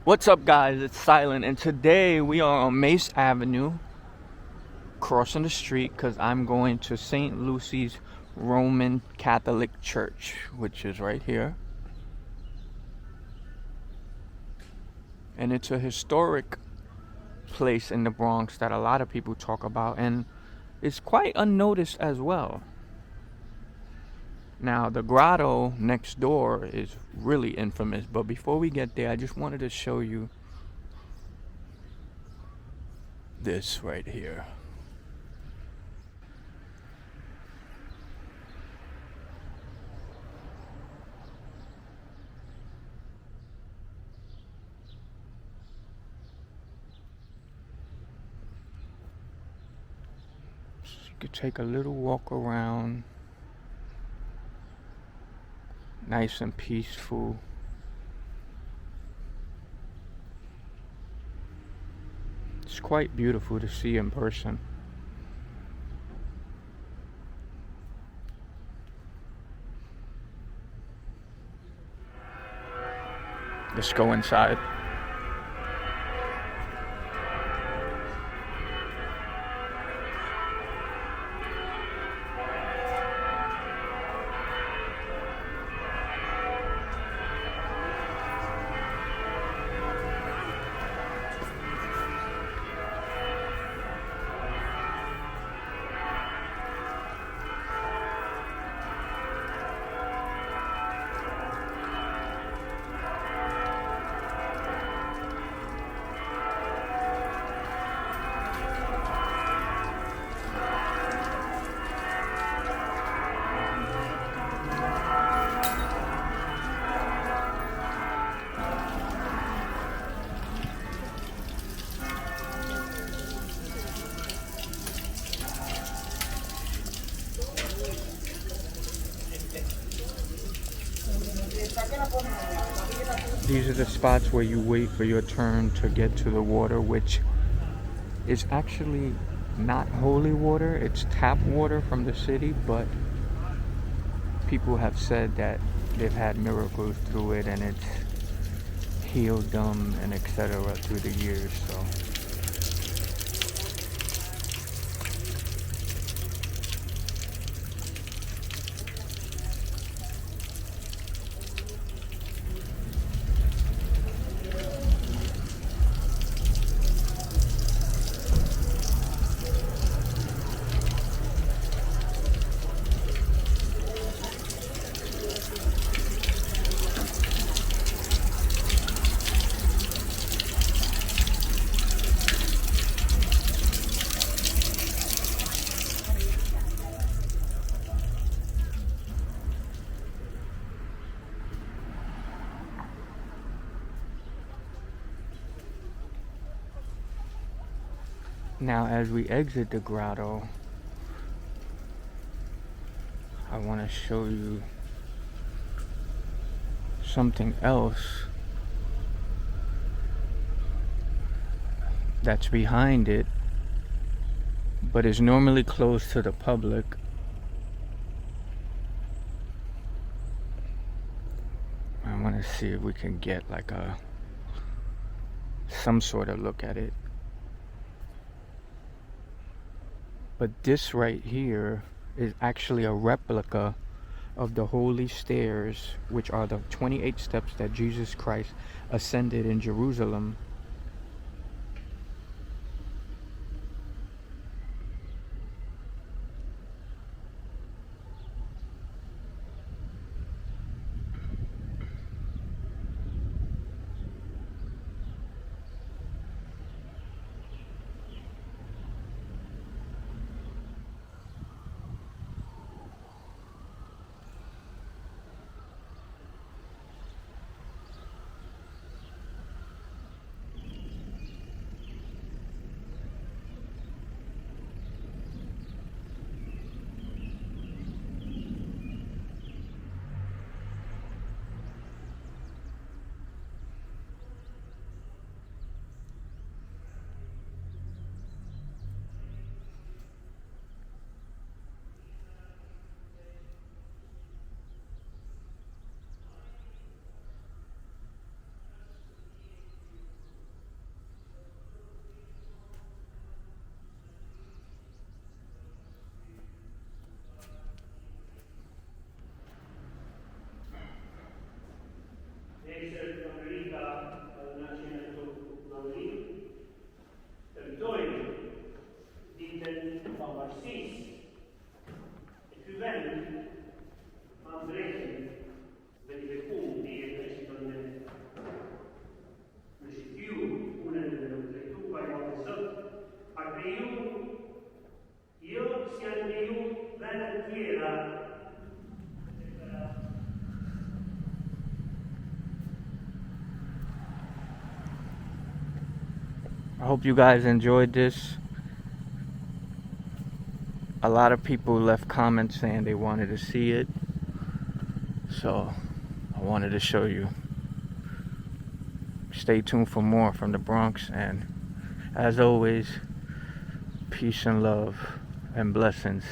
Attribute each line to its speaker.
Speaker 1: What's up, guys? It's Silent, and today we are on Mace Avenue, crossing the street because I'm going to St. Lucy's Roman Catholic Church, which is right here. And it's a historic place in the Bronx that a lot of people talk about, and it's quite unnoticed as well. Now, the grotto next door is really infamous, but before we get there, I just wanted to show you this right here. You could take a little walk around, nice and peaceful. It's quite beautiful to see in person. Let's go inside. These are the spots where you wait for your turn to get to the water, which is actually not holy water. It's tap water from the city, but people have said that they've had miracles through it and it's healed them and etc. through the years. So now as we exit the grotto, I want to show you something else that's behind it, but is normally closed to the public. I want to see if we can get like some sort of look at it. But this right here is actually a replica of the holy stairs, which are the 28 steps that Jesus Christ ascended in Jerusalem. I hope you guys enjoyed this. A lot of people left comments saying they wanted to see it, so I wanted to show you. Stay tuned for more from the Bronx, and as always, peace and love and blessings.